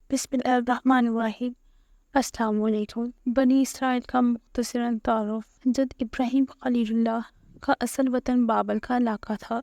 بسم اللہ الرحمن الرحیم۔ السلام علیکم۔ بنی اسرائیل کا مختصراً تعارف۔ حضرت ابراہیم خلیل اللہ کا اصل وطن بابل کا علاقہ تھا،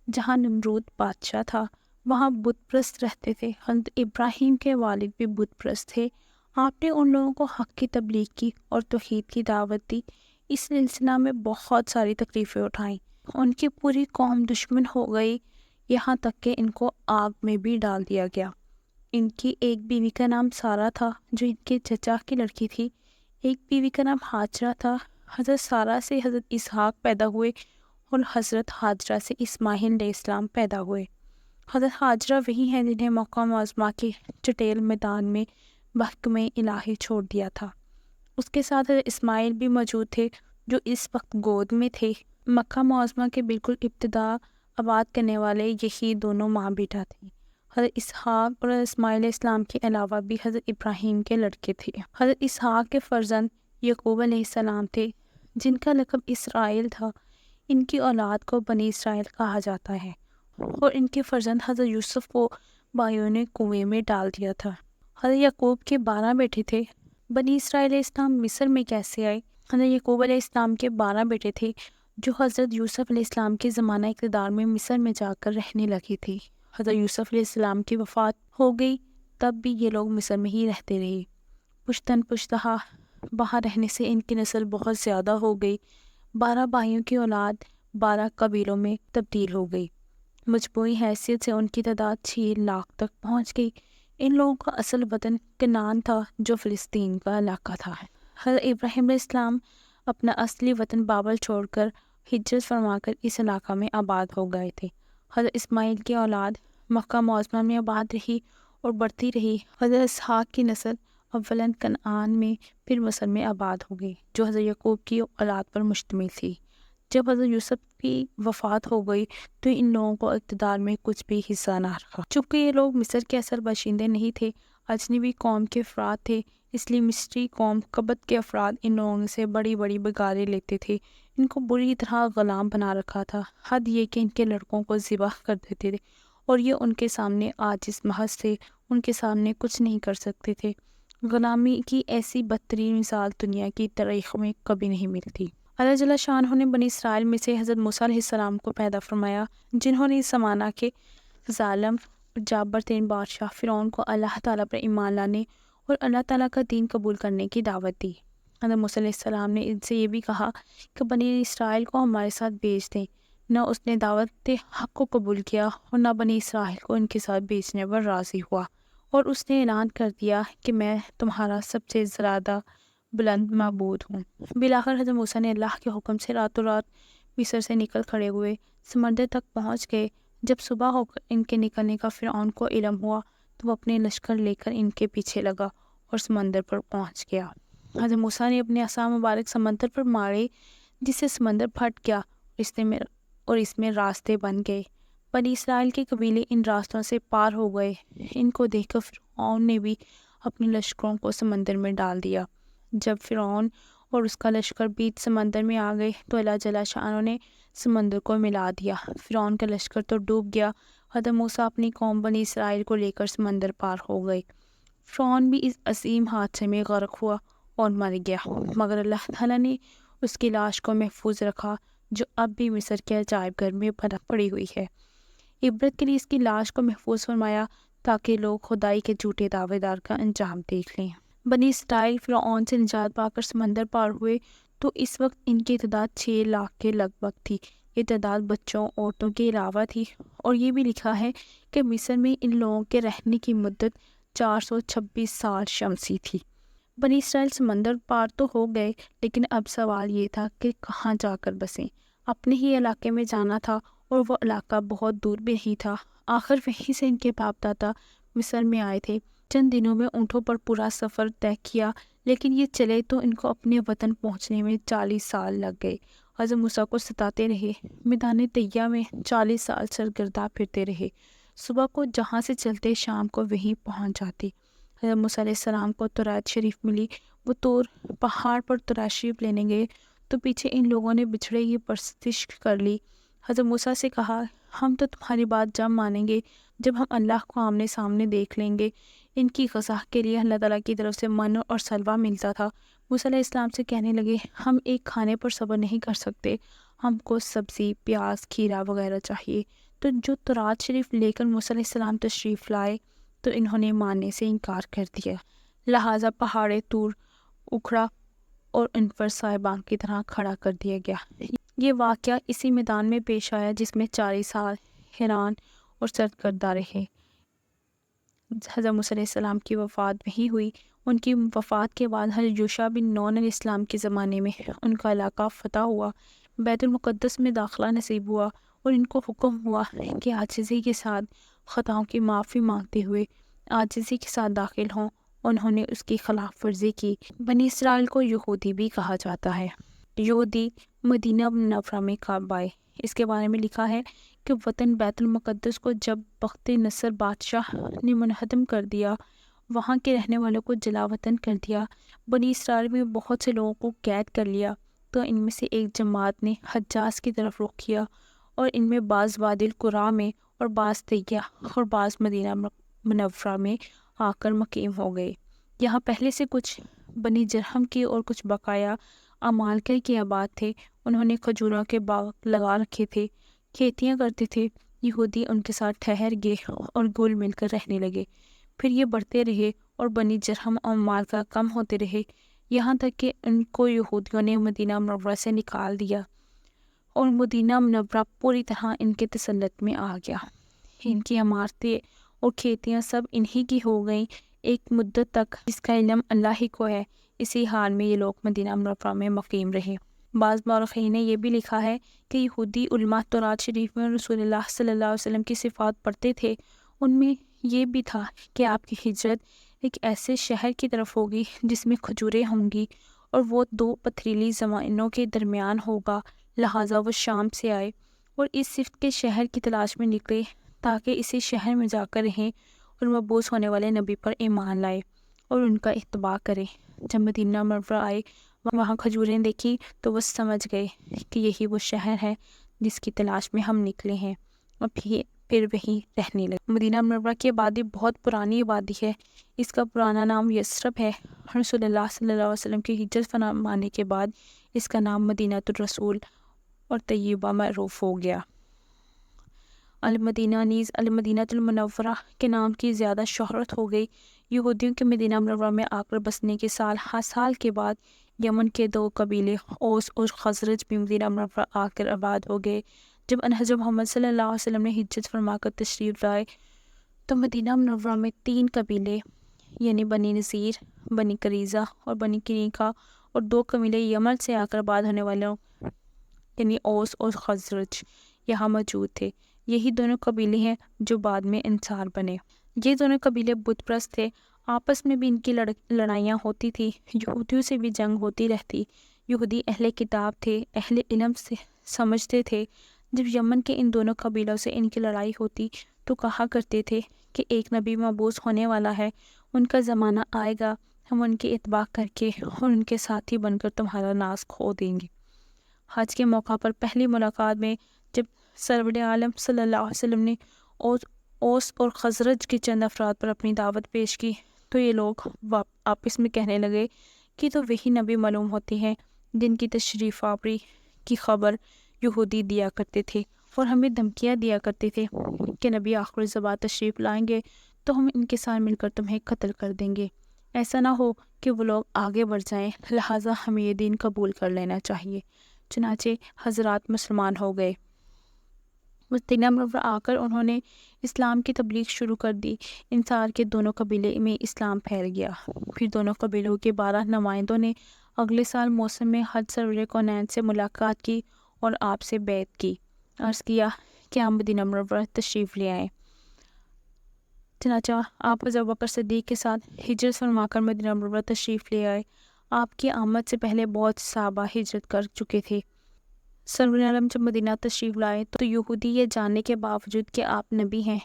جہاں نمرود بادشاہ تھا۔ وہاں بت پرست رہتے تھے۔ حضرت ابراہیم کے والد بھی بت پرست تھے۔ آپ نے ان لوگوں کو حق کی تبلیغ کی اور توحید کی دعوت دی۔ اس سلسلہ میں بہت ساری تکلیفیں اٹھائیں۔ ان کی پوری قوم دشمن ہو گئی، یہاں تک کہ ان کو آگ میں بھی ڈال دیا گیا۔ ان کی ایک بیوی کا نام سارہ تھا، جو ان کے چچا کی لڑکی تھی۔ ایک بیوی کا نام ہاجرہ تھا۔ حضرت سارہ سے حضرت اسحاق پیدا ہوئے اور حضرت ہاجرہ سے اسماعیل علیہ السلام پیدا ہوئے۔ حضرت ہاجرہ وہی ہیں جنہیں مکہ معظمہ کے چٹیل میدان میں محکمہ الہی چھوڑ دیا تھا۔ اس کے ساتھ حضرت اسماعیل بھی موجود تھے، جو اس وقت گود میں تھے۔ مکہ معظمہ کے بالکل ابتدا آباد کرنے والے یہی دونوں ماں بیٹا تھے۔ حضرت اسحاق اور حضرت اسماعیل علیہ السلام کے علاوہ بھی حضرت ابراہیم کے لڑکے تھے۔ حضرت اسحاق کے فرزند یعقوب علیہ السلام تھے، جن کا لقب اسرائیل تھا۔ ان کی اولاد کو بنی اسرائیل کہا جاتا ہے، اور ان کے فرزند حضرت یوسف کو بھائیوں نے کنویں میں ڈال دیا تھا۔ حضرت یعقوب کے 12 بیٹے تھے۔ بنی اسرائیل علیہ السلام مصر میں کیسے آئے؟ حضرت یعقوب علیہ السلام کے 12 بیٹے تھے، جو حضرت یوسف علیہ السلام کے زمانہ اقتدار میں مصر میں جا کر رہنے لگی تھی۔ حضرت یوسف علیہ السلام کی وفات ہو گئی، تب بھی یہ لوگ مصر میں ہی رہتے رہے۔ پشتن پشتہا وہاں رہنے سے ان کی نسل بہت زیادہ ہو گئی۔ 12 بھائیوں کی اولاد 12 قبیلوں میں تبدیل ہو گئی۔ مجموعی حیثیت سے ان کی تعداد 6 لاکھ تک پہنچ گئی۔ ان لوگوں کا اصل وطن کنعان تھا، جو فلسطین کا علاقہ تھا۔ حضرت ابراہیم علیہ السلام اپنا اصلی وطن بابل چھوڑ کر ہجرت فرما کر اس علاقہ میں آباد ہو گئے تھے۔ حضرت اسماعیل کی اولاد مکہ معظمہ میں آباد رہی اور بڑھتی رہی۔ حضرت اسحاق کی نسل اولاً کنعان میں پھر مصر میں آباد ہو گئی، جو حضرت یعقوب کی اولاد پر مشتمل تھی۔ جب حضرت یوسف کی وفات ہو گئی تو ان لوگوں کو اقتدار میں کچھ بھی حصہ نہ رکھا۔ چونکہ یہ لوگ مصر کے اصل باشندے نہیں تھے، اجنبی قوم کے افراد تھے، اس لیے مصری قوم قبط کے افراد ان لوگوں سے بڑی بڑی بگاریں لیتے تھے۔ ان کو بری طرح غلام بنا رکھا تھا، حد یہ کہ ان کے لڑکوں کو ذبح کر دیتے تھے، اور یہ ان کے سامنے عاجز محض تھے، ان کے سامنے کچھ نہیں کر سکتے تھے۔ غلامی کی ایسی بدترین مثال دنیا کی تاریخ میں کبھی نہیں ملتی۔ اللہ جل شانہ نے بنی اسرائیل میں سے حضرت موسیٰ علیہ السلام کو پیدا فرمایا، جنہوں نے اس زمانہ کے ظالم اور جابر ترین بادشاہ فرعون کو اللہ تعالیٰ پر ایمان لانے اور اللہ تعالیٰ کا دین قبول کرنے کی دعوت دی۔ حضرت موسیٰ علیہ السلام نے ان سے یہ بھی کہا کہ بنی اسرائیل کو ہمارے ساتھ بھیج دیں۔ نہ اس نے دعوت حق کو قبول کیا اور نہ بنی اسرائیل کو ان کے ساتھ بھیجنے پر راضی ہوا، اور اس نے اعلان کر دیا کہ میں تمہارا سب سے زیادہ بلند معبود ہوں۔ بالآخر حضرت موسیٰ نے اللہ کے حکم سے راتوں رات مصر سے نکل کھڑے ہوئے، سمندر تک پہنچ گئے۔ جب صبح ہو کر ان کے نکلنے کا فرعون کو علم ہوا تو وہ اپنے لشکر لے کر ان کے پیچھے لگا اور سمندر پر پہنچ گیا۔ حضرت موسیٰ نے اپنے عصا مبارک سمندر پر مارے، جس سے سمندر پھٹ گیا اور اس میں راستے بن گئے۔ بنی اسرائیل کے قبیلے ان راستوں سے پار ہو گئے۔ ان کو دیکھ کر فرعون نے بھی اپنے لشکروں کو سمندر میں ڈال دیا۔ جب فرعون اور اس کا لشکر بیچ سمندر میں آ گئے تو اللہ جل شانہ نے سمندر کو ملا دیا۔ فرعون کا لشکر تو ڈوب گیا۔ حضرت موسیٰ اپنی قوم بنی اسرائیل کو لے کر سمندر پار ہو گئے۔ فرعون بھی اس عظیم حادثے میں غرق ہوا اور مر گیا، مگر اللہ تعالیٰ نے اس کی لاش کو محفوظ رکھا، جو اب بھی مصر کے عجائب گھر میں پڑی ہوئی ہے۔ عبرت کے لیے اس کی لاش کو محفوظ فرمایا تاکہ لوگ خدائی کے جھوٹے دعوے دار کا انجام دیکھ لیں۔ بنی اسرائیل فرعون سے نجات پا کر سمندر پار ہوئے تو اس وقت ان کی تعداد 6 لاکھ کے لگ بھگ تھی۔ یہ تعداد بچوں، عورتوں کے علاوہ تھی، اور یہ بھی لکھا ہے کہ مصر میں ان لوگوں کے رہنے کی مدت 426 سال شمسی تھی۔ بنی اسرائیل سمندر پار تو ہو گئے، لیکن اب سوال یہ تھا کہ کہاں جا کر بسیں۔ اپنے ہی علاقے میں جانا تھا، اور وہ علاقہ بہت دور بھی نہیں تھا۔ آخر وہیں سے ان کے باپ دادا مصر میں آئے تھے۔ چند دنوں میں اونٹوں پر پورا سفر طے کیا، لیکن یہ چلے تو ان کو اپنے وطن پہنچنے میں 40 سال لگ گئے۔ حضرت موسیٰ کو ستاتے رہے، میدان طیہ میں 40 سال سرگردہ پھرتے رہے۔ صبح کو جہاں سے چلتے شام کو وہیں پہنچ جاتے۔ حضرت موسیٰ علیہ السلام کو توریت شریف ملی، وہ طور پہاڑ پر توریت شریف لینے گئے تو پیچھے ان لوگوں نے بچھڑے کی پرستش کر لی۔ حضرت موسیٰ سے کہا، ہم تو تمہاری بات جب مانیں گے جب ہم اللہ کو آمنے سامنے دیکھ لیں گے۔ ان کی غذا کے لیے اللہ تعالیٰ کی طرف سے من اور سلوہ ملتا تھا۔ موسیٰ علیہ السلام سے کہنے لگے ہم ایک کھانے پر صبر نہیں کر سکتے، ہم کو سبزی، پیاز، کھیرا وغیرہ چاہیے۔ تو جو تورات شریف لے کر موسیٰ علیہ السلام تشریف لائے تو انہوں نے ماننے سے انکار کر دیا، لہٰذا پہاڑ طور اکھڑا اور ان پر صاحبان کی طرح کھڑا کر دیا گیا۔ یہ واقعہ اسی میدان میں پیش آیا جس میں 40 سال حیران اور سرگردہ رہے۔ حضرت موسیٰ علیہ السلام کی وفات وہی ہوئی۔ ان کی وفات کے بعد حضرت یوشع بن نون علیہ السلام کے زمانے میں ان کا علاقہ فتح ہوا، بیت المقدس میں داخلہ نصیب ہوا اور ان کو حکم ہوا کہ عاجزی کے ساتھ خطاؤں کی معافی مانگتے ہوئے عاجزی کے ساتھ داخل ہوں۔ انہوں نے اس کی خلاف ورزی کی۔ بنی اسرائیل کو یہودی بھی کہا جاتا ہے۔ یہودی مدینہ منورہ میں کب آئے؟ اس کے بارے میں لکھا ہے کہ وطن بیت المقدس کو جب بخت نصر بادشاہ نے منہدم کر دیا، وہاں کے رہنے والوں کو جلا وطن کر دیا، بنی اسرائیل میں بہت سے لوگوں کو قید کر لیا، تو ان میں سے ایک جماعت نے حجاز کی طرف رخ کیا اور ان میں بعض وادی القریٰ میں اور بعض طیہ اور بعض مدینہ منورہ میں آ کر مقیم ہو گئے۔ یہاں پہلے سے کچھ بنی جرہم کے اور کچھ بقایا عمالقہ کے آباد تھے۔ انہوں نے کھجوروں کے باغ لگا رکھے تھے، کھیتیاں کرتے تھے۔ یہودی ان کے ساتھ ٹھہر گئے اور گل مل کر رہنے لگے۔ پھر یہ بڑھتے رہے اور بنی جرہم اور عمالقہ کم ہوتے رہے، یہاں تک کہ ان کو یہودیوں نے مدینہ منورہ سے نکال دیا اور مدینہ منورہ پوری طرح ان کے تسلط میں آ گیا۔ ان کی عمارتیں اور کھیتیاں سب انہی کی ہو گئیں ایک مدت تک، جس کا علم اللہ ہی کو ہے۔ اسی حال میں یہ لوگ مدینہ منورہ میں مقیم رہے۔ بعض مورخین نے یہ بھی لکھا ہے کہ یہودی علماء تورات شریف میں رسول اللہ صلی اللہ علیہ وسلم کی صفات پڑھتے تھے۔ ان میں یہ بھی تھا کہ آپ کی ہجرت ایک ایسے شہر کی طرف ہوگی جس میں کھجوریں ہوں گی اور وہ 2 پتھریلی زمینوں کے درمیان ہوگا، لہٰذا وہ شام سے آئے اور اس صفت کے شہر کی تلاش میں نکلے تاکہ اسی شہر میں جا کر رہیں اور مبعوث ہونے والے نبی پر ایمان لائے اور ان کا اتباع کرے۔ جب مدینہ منورہ آئے، وہاں کھجوریں دیکھی تو وہ سمجھ گئے کہ یہی وہ شہر ہے جس کی تلاش میں ہم نکلے ہیں، اور پھر وہیں رہنے لگے۔ مدینہ منورہ کی آبادی بہت پرانی آبادی ہے۔ اس کا پرانا نام یثرب ہے۔ رسول اللہ صلی اللہ علیہ وسلم کی ہجرت فرمانے کے بعد اس کا نام مدینہ الرسول اور طیبہ معروف ہو گیا۔ المدینہ نیز المدینہ المنورہ کے نام کی زیادہ شہرت ہو گئی۔ یہودیوں کے مدینہ منورہ میں آ کر بسنے کے سال کے بعد یمن کے 2 قبیلے اوس اور خزرج بھی مدینہ منورہ آ کر آباد ہو گئے۔ جب حضرت محمد صلی اللہ علیہ وسلم نے ہجرت فرما کر تشریف لائے تو مدینہ منورہ میں 3 قبیلے یعنی بنی نذیر، بنی قریظہ اور بنی قینقاع اور 2 قبیلے یمن سے آ کر آباد ہونے والوں یعنی اوس اور خزرج یہاں موجود تھے۔ یہی دونوں قبیلے ہیں جو بعد میں انصار بنے۔ یہ دونوں قبیلے بت پرست تھے، آپس میں بھی ان کی لڑائیاں ہوتی تھی، یہودیوں سے بھی جنگ ہوتی رہتی۔ یہودی اہل کتاب تھے، اہل علم سے سمجھتے تھے۔ جب یمن کے ان دونوں قبیلوں سے ان کی لڑائی ہوتی تو کہا کرتے تھے کہ ایک نبی مبعوث ہونے والا ہے، ان کا زمانہ آئے گا، ہم ان کی اتباع کر کے اور ان کے ساتھی بن کر تمہارا ناز کھو دیں گے۔ حج کے موقع پر پہلی ملاقات میں جب سرور عالم صلی اللہ علیہ وسلم نے اوس اور خزرج کے چند افراد پر اپنی دعوت پیش کی تو یہ لوگ آپس میں کہنے لگے کہ تو وہی نبی معلوم ہوتے ہیں جن کی تشریف آوری کی خبر یہودی دیا کرتے تھے اور ہمیں دھمکیاں دیا کرتے تھے کہ نبی آخر الزمان تشریف لائیں گے تو ہم ان کے ساتھ مل کر تمہیں قتل کر دیں گے۔ ایسا نہ ہو کہ وہ لوگ آگے بڑھ جائیں، لہٰذا ہمیں یہ دین قبول کر لینا چاہیے۔ چنانچہ حضرات مسلمان ہو گئے۔ مدینہ منورہ آ کر انہوں نے اسلام کی تبلیغ شروع کر دی۔ انصار کے دونوں قبیلے میں اسلام پھیل گیا۔ پھر دونوں قبیلوں کے 12 نمائندوں نے اگلے سال موسم میں حج سرور کونین سے ملاقات کی اور آپ سے بیعت کی، عرض کیا کہ آپ مدینہ منورہ تشریف لے آئیں۔ چنانچہ آپ حضرت بکر صدیق کے ساتھ ہجرت فرما کر مدینہ منورہ تشریف لے آئے۔ آپ کی آمد سے پہلے بہت صحابہ ہجرت کر چکے تھے۔ سرور عالم جب مدینہ تشریف لائے تو یہودی یہ جاننے کے باوجود کہ آپ نبی ہیں،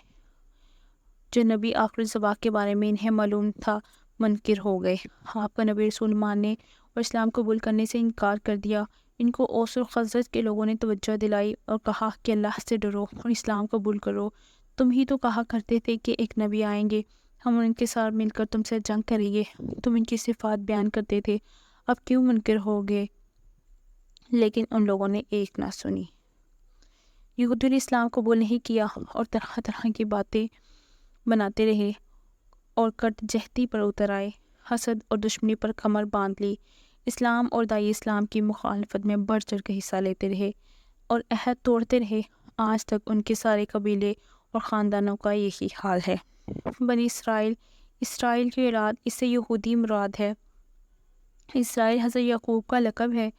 جو نبی آخر الزمان کے بارے میں انہیں معلوم تھا، منکر ہو گئے۔ آپ کا نبی رسول ماننے اور اسلام قبول کرنے سے انکار کر دیا۔ ان کو اوس اور خزرج کے لوگوں نے توجہ دلائی اور کہا کہ اللہ سے ڈرو اور اسلام قبول کرو۔ تم ہی تو کہا کرتے تھے کہ ایک نبی آئیں گے، ہم ان کے ساتھ مل کر تم سے جنگ کریں گے، تم ان کی صفات بیان کرتے تھے، اب کیوں منکر ہو گے؟ لیکن ان لوگوں نے ایک نہ سنی۔ یہودیوں نے اسلام قبول نہیں کیا اور طرح طرح کی باتیں بناتے رہے اور کٹ جہتی پر اتر آئے، حسد اور دشمنی پر کمر باندھ لی، اسلام اور داعی اسلام کی مخالفت میں بڑھ چڑھ کے حصہ لیتے رہے اور عہد توڑتے رہے۔ آج تک ان کے سارے قبیلے اور خاندانوں کا یہی حال ہے۔ بنی اسرائیل کی اولاد، اس سے یہودی مراد ہے۔ اسرائیل حضرت یعقوب کا لقب ہے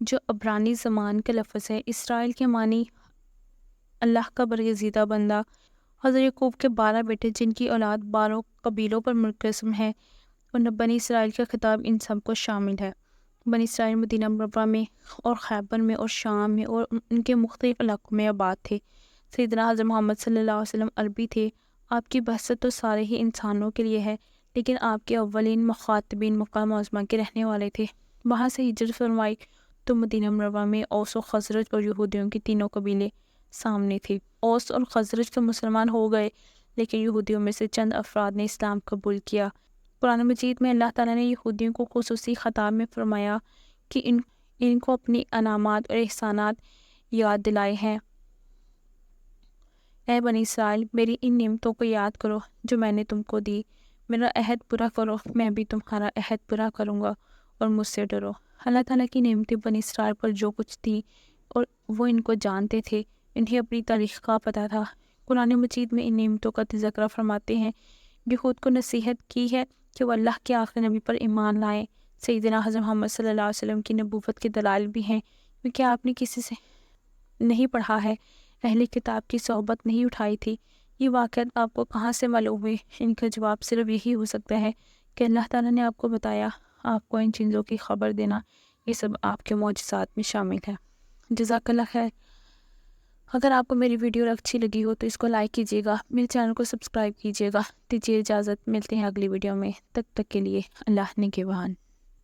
جو عبرانی زبان کا لفظ ہے۔ اسرائیل کے معنی اللہ کا برگزیدہ بندہ۔ حضرت یعقوب کے 12 بیٹے جن کی اولاد 12 قبیلوں پر منقسم ہے، اور بنی اسرائیل کا خطاب ان سب کو شامل ہے۔ بنی اسرائیل مدینہ منورہ میں اور خیبر میں اور شام میں اور ان کے مختلف علاقوں میں آباد تھے۔ سیدنا حضرت محمد صلی اللہ علیہ وسلم عربی تھے۔ آپ کی بعثت تو سارے ہی انسانوں کے لیے ہے، لیکن آپ کے اولین مخاطبین مکہ معظمہ کے رہنے والے تھے۔ وہاں سے ہجرت فرمائی تو مدینہ منورہ میں اوس و خزرج اور یہودیوں کے تینوں قبیلے سامنے تھے۔ اوس اور خزرج تو مسلمان ہو گئے، لیکن یہودیوں میں سے چند افراد نے اسلام قبول کیا۔ قرآن مجید میں اللہ تعالیٰ نے یہودیوں کو خصوصی خطاب میں فرمایا کہ ان کو اپنی انعامات اور احسانات یاد دلائے ہیں۔ اے بنی اسرائیل، میری ان نعمتوں کو یاد کرو جو میں نے تم کو دی، میرا عہد پورا کرو، میں بھی تمہارا عہد پورا کروں گا، اور مجھ سے ڈرو۔ اللہ تعالیٰ کی نعمتیں بنی اسرائیل پر جو کچھ تھی اور وہ ان کو جانتے تھے، انہیں اپنی تاریخ کا پتہ تھا۔ قرآن مجید میں ان نعمتوں کا تذکرہ فرماتے ہیں، یہود کو نصیحت کی ہے کہ وہ اللہ کے آخری نبی پر ایمان لائیں۔ سیدنا حضرت محمد صلی اللہ علیہ وسلم کی نبوت کے دلائل بھی ہیں، کیونکہ آپ نے کسی سے نہیں پڑھا ہے، اہل کتاب کی صحبت نہیں اٹھائی تھی۔ یہ واقعات آپ کو کہاں سے معلوم ہوئی؟ ان کا جواب صرف یہی ہو سکتا ہے کہ اللہ تعالیٰ نے آپ کو بتایا۔ آپ کو ان چیزوں کی خبر دینا، یہ سب آپ کے معجزات میں شامل ہے۔ جزاک اللہ خیر۔ اگر آپ کو میری ویڈیو اچھی لگی ہو تو اس کو لائک کیجیے گا، میرے چینل کو سبسکرائب کیجیے گا۔ دیجیے اجازت، ملتے ہیں اگلی ویڈیو میں، تب تک کے لیے اللہ نگہبان۔